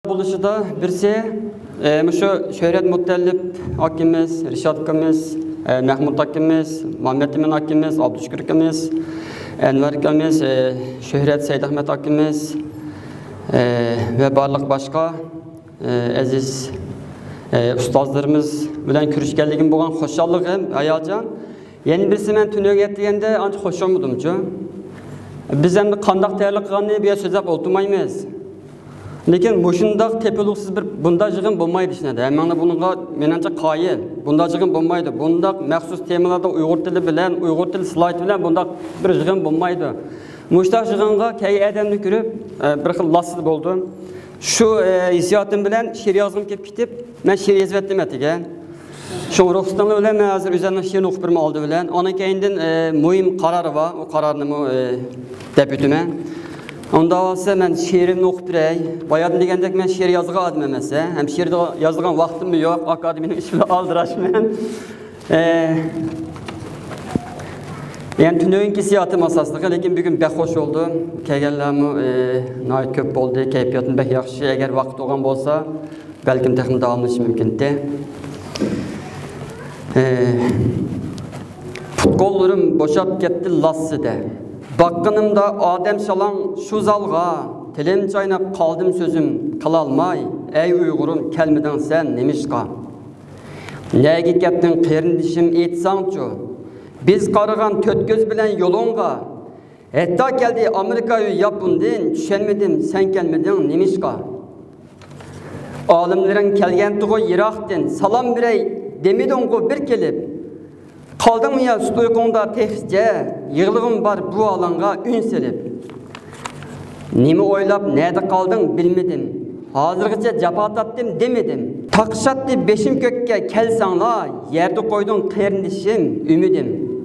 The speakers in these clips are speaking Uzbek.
Buluşuda birisi şu Şöhret Mutellip akimiz, Rişat akimiz, Mahmut akimiz, Muhammed Emin akimiz, Abdüşkür akimiz, Enver akimiz, Şöhret Seyyid Ahmet akimiz ve barlıq başqa aziz ustazlarımız bilen görüşkenligim boğan hoşallığım, hayacan. Yeni birisi men tünöge etdigende anca hoş olmadımcı. Biz hem de qandaq tayyorlik qilganni bu yerda so'zlab o'tirmaymiz. Lekin mushundaq tepeliksiz bir bunda jig'in bo'lmaydi ishlarda. Hamma bunga menimcha qoyil. Bunda jig'in bo'lmaydi. Bundaq maxsus temalarda Uyg'ur tili bilan, Uyg'ur tili slayd bilan bundaq bir jig'in bo'lmaydi. Mushtaq jig'inga kay odamni ko'rib bir xil lassi bo'ldi. Shu hissiyotim bilan she'r yozgim kelib ketib, men she'r yozayotdim atiga. Şu ruhsatını bilen men hozir üzerinden she'r o'qib berma oldi bilan. Ona keyindan muhim qarori bor. O qarorni deputman. Onda olsa men she'rimni o'qib beray. Boyadan degandek men she'r yozgan odam emas, ham she'rda yozgan vaqtim yo'q. Akademiyaning ishi bilan aldirashman. Yani tünögün hissiyatım asaslığı, lekin bugün bek hoş oldu. Kelganlarmi nayt köp oldu. Kayfiyatim bek yaxshi. Eğer vaqt olgan bolsa, belki texnik davamlashi mumkin-de. Futkollarım boşap ketdi lasside. Bakqınımda adem şalan şu zalga, tilim çaynap qaldım sözüm qılalmay. Ey Uyg'urum kelmedin sen nemişqa. Nege ketdin qerindişim etsaڭçu. Biz qarıgan töt göz bilen yolunga. Hatta geldi Amerika'yı yapındın, düşenmedim sen gelmedin nemişqa. Alimlerin kelgen tuğu yiraqdin, salam birey demedin o bir kelip. Kaldın mı ya süt uykunda tehsce, yığılığım var bu alanga ün selip. Nemi oylap nerede kaldın bilmedim. Hazırgıca cevap attım demedim. Takışattı beşim kökke kelsanla, yerde koydun kırındışım ümidim.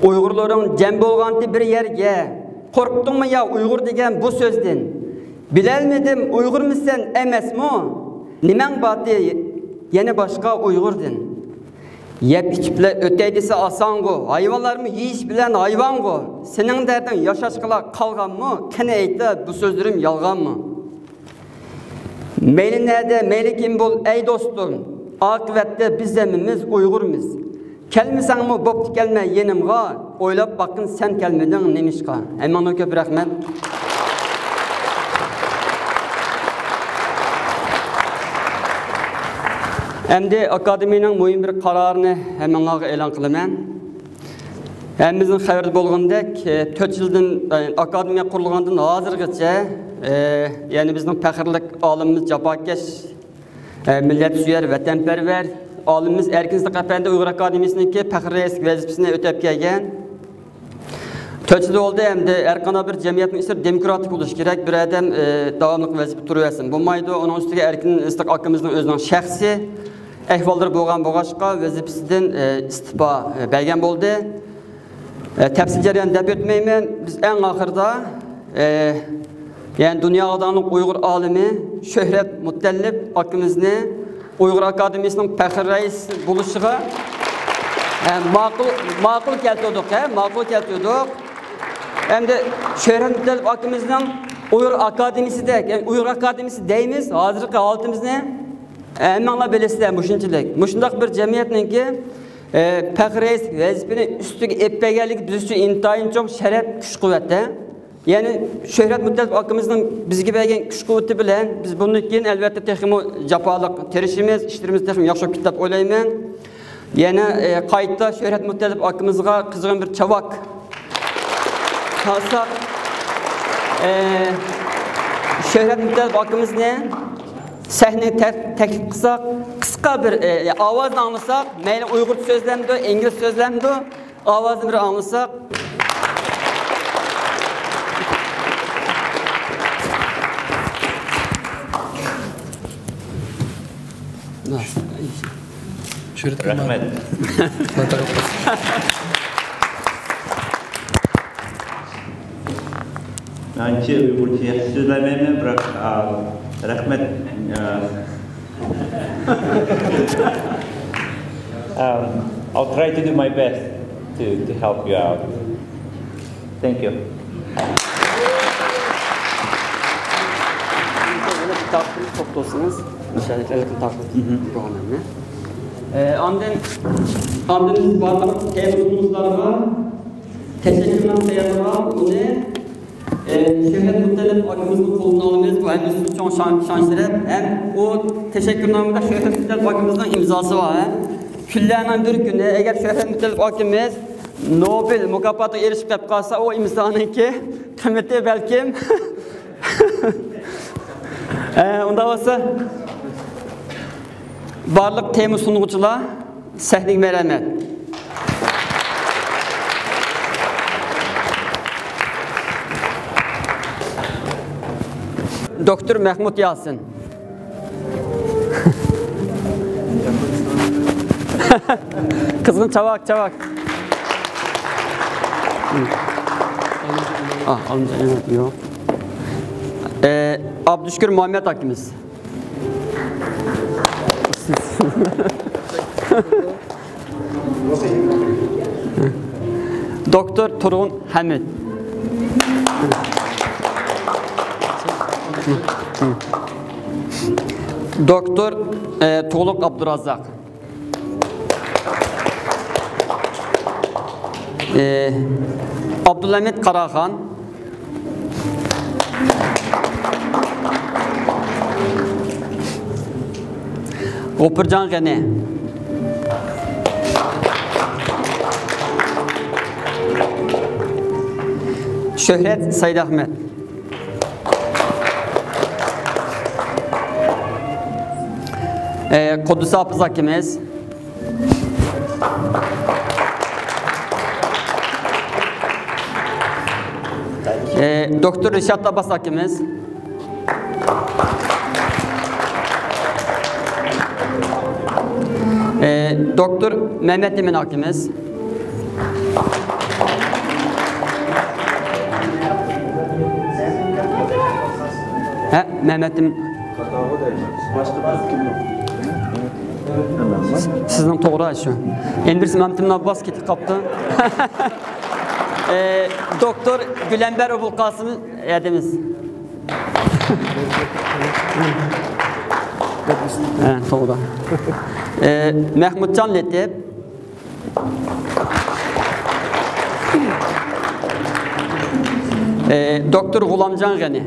Uygurların cem bolğantı bir yerge, korktun mu ya Uygur degen bu sözdün. Bilelmedim Uygur musun emes mi? Nimen batı yeni başka Uygurdun. Yep içiple öteydisi asango, hayvanlarımı yiyiş bilen hayvango. Senin derdin yaşaşkıla kalgan mı? Kene eyti bu sözlerim yalgan mı? Meyli nerede, meyli kim bul ey dostum. Akıbette biz zemimiz Uygur'umuz. Kelmesen mi bopti kelme yenimga, oylap bakın sen kelmedin nemişka. Hemen o köp rahmet. Endi akademiyaning muhim bir qarorni hemenlarga e'lon qilaman. Hammamizning xabarda bo'lgandek, 4 yildan akademiya qurilgandan hozirgacha, ya'ni bizning faxrlik olimimiz jafokash, millatsuvar, vatanparvar olimimiz Erkinlik Efendi Uyg'ur Akademiyasiniki faxr raislik vazifasini o'tab kelgan. 4 yil oldu hem de erkana bir cemiyetin ister demokratik oluş gerek bir adam davamlıq vazife turuversin. Bulmaydı onun üstüge erkin istik hakkımızın özünün şəxsi ehvalları boğan boğaşqa vazifesinden istifa belgen oldu. Tepsil jarayan dep ötmeymen biz en ahırda yani dünya adanlık Uygur alimi Şöhret Mutellip hakkımızını Uygur Akademiyasının faxr reis buluşuğa makul keltiyorduk, makul keltiyorduk. Hem de Şöhret Mutellip hakkımızdan Uygur Akademisi de, yani Uygur Akademisi deyimiz, hazırki haltımız ne? Hemenla belirsiz muşunçilik. Muşundak bir cemiyetin ki faxr reis vazifeni üstüge etpegerlik biz için intayın çok şeref, güç kuvvette. Yani Şöhret Mutellip hakkımızdan bizge bergen güç kuvveti bilen biz bunun için elbette texmi japalık terişimiz, işlerimiz texmi yaxşı kitap olayman. Yani kayıtta Şöhret Mutellip hakkımızga kızgın bir çavak kalsak Şöhret Mutellip hakkımız ne? Sahneyi teklif kılsak, kısa bir avazını anlasak, meyli Uygur sözlendi, İngiliz sözlendi, avazını bir anlasak. Rahmet. Nanti Uygurca söylememe bırak. Rahmet. I'll try to do my best to help you out. Thank you. takip topluyorsunuz. Müşahitlerle takip programını. Andın biz bardak temizimizlerine teşekkürler sayarlar. Onu Şöhret Muttalip akımızın kolunu alımız bu hem çok şanslı hem o teşekkürnamada Şöhret Muttalip akımızın imzası var. Küllerden bir günü eğer Şöhret Muttalip akımız Nobel mükafatı erişip kalsa o imzanınki kıymeti belki onda olsa barlık temiz sunucular sahnek merhamet. Doktor Mahmut Yasin. Kızgın çavak. Alınca yok. Abdüşkür Muhammed Hakimiz. Doktor Turun Hamid. Doktor Tuğluk Abdurazak. Abdülhamid Karahan. Gopurcan Gene. Şöhret Said Ahmet. Kudüs Hafız Hakimiz. Doktor Rişat Abbas Hakimiz. Doktor Mehmet Emin Hakimiz. Mehmet Emin. Sizden doğru aşı. Endirsin Mehmet Emin Abbas kiti kaptı. Doktor Gülenber Obul Kasım edemiz. Doğru. Mehmutcan Letip. Doktor Gulamcan Gani.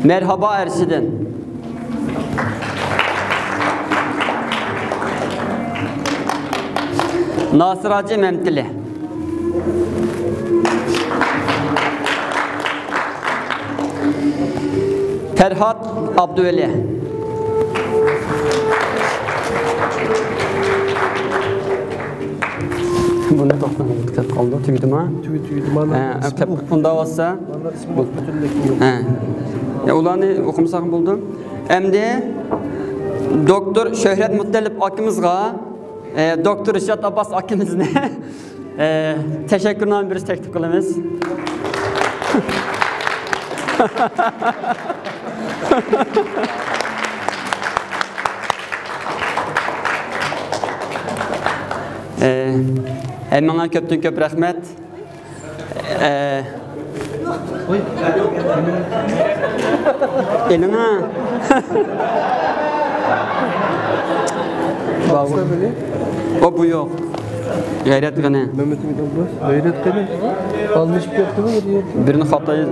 Merhaba Erşidin. Nasır Hacı Memtili. Ferhat Abdüveli. Bu ne toplamak kaldı? Tüydüm ha? Tüydüm ha? Bunda olsa ya ulanı okumsaq buldum. Emdi Doktor Şöhret Muttalip akımızga Doktor Rişat Abbas akımızne teşekkürler bir teklif kılımız. Bana köptün köp rahmet. Eline. O bu yok. Gayret gane. Mehmet Emin Abbas. Gayret gane. Almış bir yaptı mı? Birini hatayı.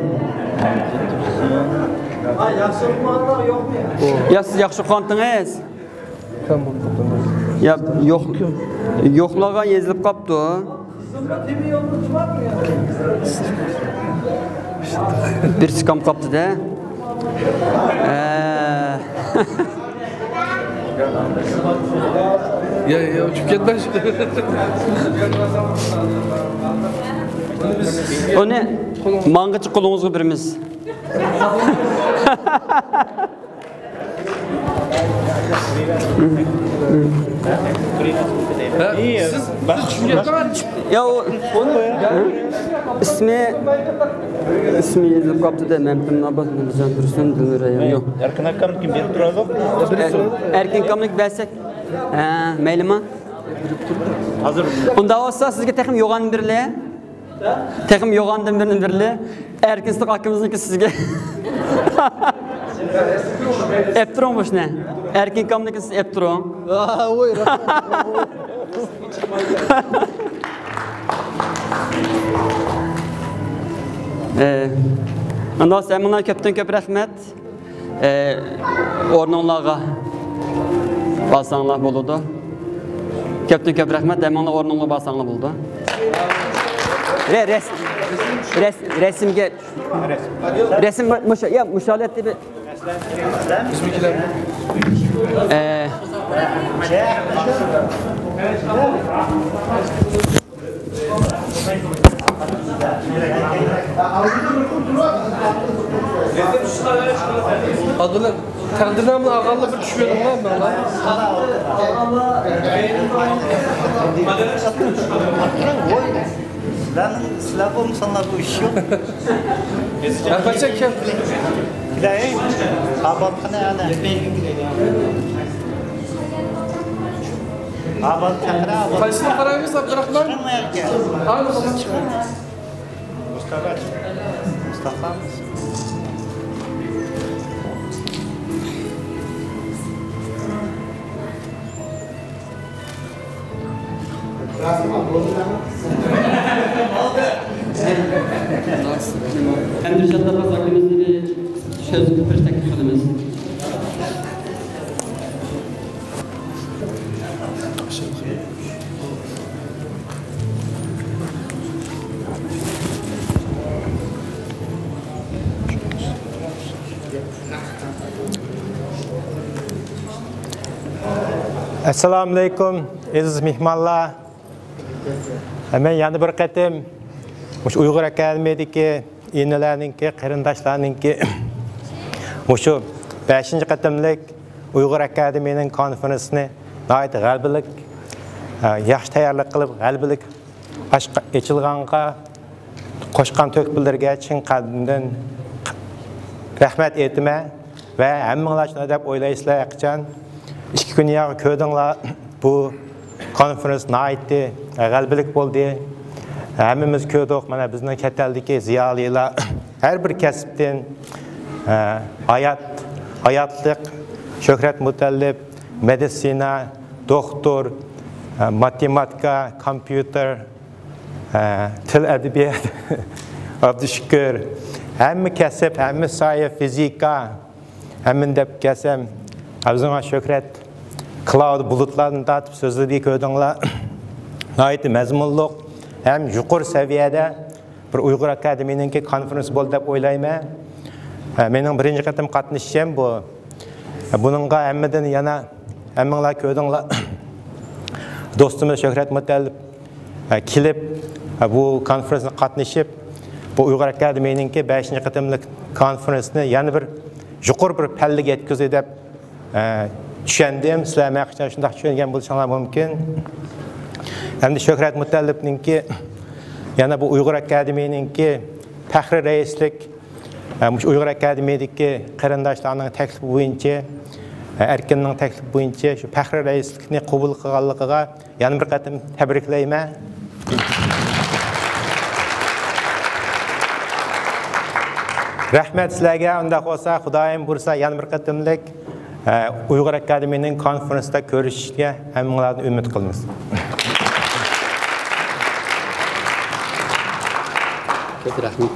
Ya siz yaxşı qandınız? Tam buldum. Ya yok. Yoxlağa yazılıb qapdı. Bir çıkam qapdı da. Ya uçup gitmez. O ne? Mangıcı qolunuzga birimiz. Ya o ismi yazılıp qapdı da Mehmet Emin Abbas Nurcan Dursun Dönürayım yok. Erkin Hakan kim berip turadi? Erkin Kamlik bersek. Meylimi? Hazır. Unda olsa sizga texim yo'g'an birle. Tekim yoğandan birinin birli. Erkinslik hakkımızdaki sizge. Eptron boş ne? Erkin kamdaki siz eptron. Oy. Ondan sonra bunlar köpten köp rahmet. Ornonlarga basanlar buludu. Köpten köp rahmet. Demanla ornonla basanlar buldu. Resimge resim müşahet gibi. Bizimkiler. Adını takdirnamın ağalla bir düşüyordum lan ben lan. Silah olmuşsanlar bu iş yok. Yapacak kim? Bileyim. Abartma yani. Abartma. Kaysını karayımız da bırakmam. Aynı zaman. Mustafa mısın? Hem Rişatlar hakkımızda bir söz bir teklif ediniz. Assalamu alaikum, aziz mehmonlar. Men yana bir qatim mush Uyg'ur akademiyadagi enalarninki, qarindoshlarninki mushu 5-qatimlik Uyg'ur akademiyaning konferensini nihoyat g'albilik, yaxshi tayyorlik qilib, g'albilik ochilganga qo'shgan to'kbillarga chin qalbimdan rahmat aytaman va hammanglar shuni deb o'ylaysizlar aqchan. 2 kun yağı köydüңlar bu konferans naiti g'albilik bo'ldi. Hammamiz köydük, mana bizning chet eldagi ziyolilar har bir kasbdan hayotlik, Shuhrat Mutallib, meditsina, doktor, matematika, kompüter, til edebiyat, Abdüşükür, hamma kasb, hamma soya fizika, hamma deb kasam Abzunga Shuhrat cloud bulutlardan tatib so'zladi ko'rdinglar. Nihoyatda mazmunliq ham yuqori saviyada bir Uyg'ur akademiyaninki konferens bo'ldi deb o'ylayman. Mening birinchi qatim qatnashishim bu. Buningga hammadan yana hammanglar ko'rdinglar. Do'stimiz Shuhrat Mutallib kelib bu konferensga qatnashib, bu Uyg'ur akademiyaninki 5-qatimlik konferensni yana bir yuqori bir pallaga yetkazdi deb tushundim. Sizlar maqsaddan shunday tushungan bo'lsangiz mumkin. Endi Shuhrat Mutallibninki yana bu Uyg'ur akademiyaninki tahrir raislik Uyg'ur akademiyadagi qarindoshlarning taklifi bo'yicha Erkinning taklifi bo'yicha shu tahrir raislikni qabul qilganligiga yana bir qatim tabriklayman. Rahmat sizlarga. Unda bo'lsa Xudoyim bursa yana bir qatimlik Uyg'ur akademiyaning konferensida ko'rishishga hammanglarni umid qilamiz. Ko'p rahmat.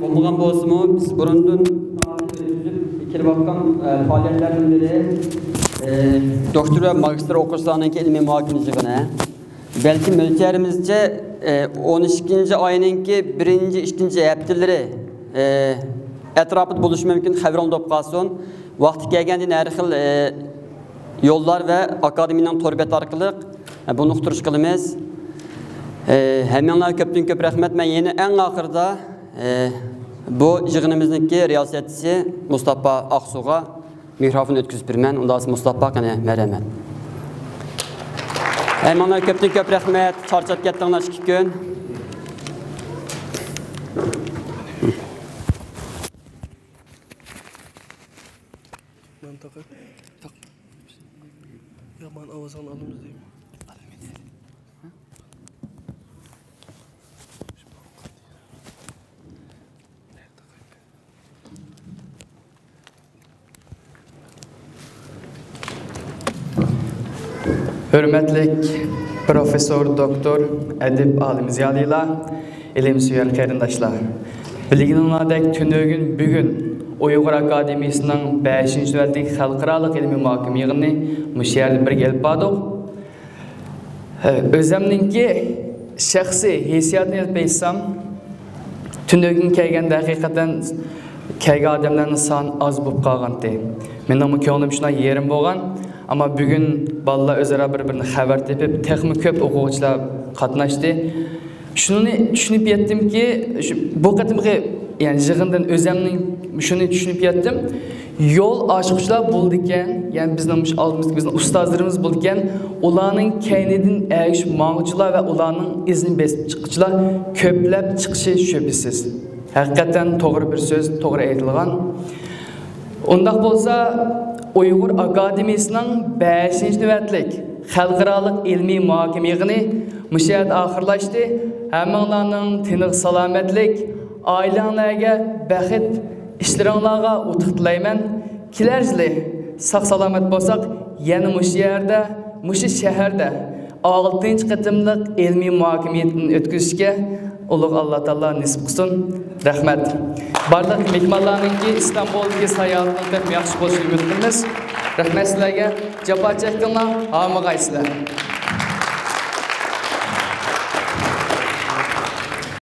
Olmagan bo'lsa-mu, biz burundan ikili bakkan faaliyetlerden biri doktor ve magister okurslarındaki ilmi muhakimeçiliğine belki mülçerimizce 12. ayınınki 1-2 haftaları etrafında buluşma mümkün xabar olub qalsın. Vaqti kelgəndə hər xil yollar ve akademinin torbet arqılı bunu uqtırış qılımız. Həmənlər köpdən köp rəhmət. Mən yeni en axırda bu yığınımızdaki riyasetçisi Mustafa Aksuğa mikrofon ötküzüb birmən. Onda Mustafa qana mərəmət. Həmənlər köpdən köp rəhmət. Çarçab getdіңlər 2 gün. Ramazan alımız değil mi? Hürmetlik Profesör Doktor Edip Alim Ziyadiylar, ilim süyer qarindaşlar. Bilginizlardek tünögün bugün Uyghur Akademiyasının 5. növbetlik xalqaralıq ilmi muhokama yig'ini mush yerda birga elib bordik. O'zimninki shaxsiy hissiyatni aytib aytsam, tünögün kelganda haqiqatan kelgan odamlarning soni oz bo'lib qolgandi. Mening ko'nglim shunday yerim bo'lgan. Ama bugün balla özara bir-birini xabar tepib, texmi köp o'quvchilar qatnashdi. Shuni tushunib yetdim ki, bu qatimgi yani yig'indan o'zimning shuni tushunib yetdim. Yo'l ochuvchilar bo'ldi ekan, yani bizning oldimizda bizning ustozlarimiz bo'ldi ekan, ularning kaynidan ayish mang'uchilar va ularning izni besib chiquvchilar ko'plab chiqishi shubhasiz. Haqiqatan to'g'ri bir so'z, to'g'ri aytilgan. Undaq bo'lsa, Uyghur Akademiyasının 5. növbetlik xalqaralıq ilmi muhokama yig'ini mush yerda oxirlashdi. Hammanglarning tinch salomatlik, oilanglarga baxt, ishlaringlarga utuq tilayman. Kelarjili sog' salomat bo'lsak, yana mush yerda, mush shaharda 6-chi qatimliq ilmi muhokamani o'tkazishga ulug' Alloh taolo nasib qilsin. Rahmat. Barliq mehmonlarningki İstanbul'dagi sayohatning yaxshi bo'lishini umid qilamiz. Rahmat sizlarga. Jafo chekdinglar, omag'aysizlar.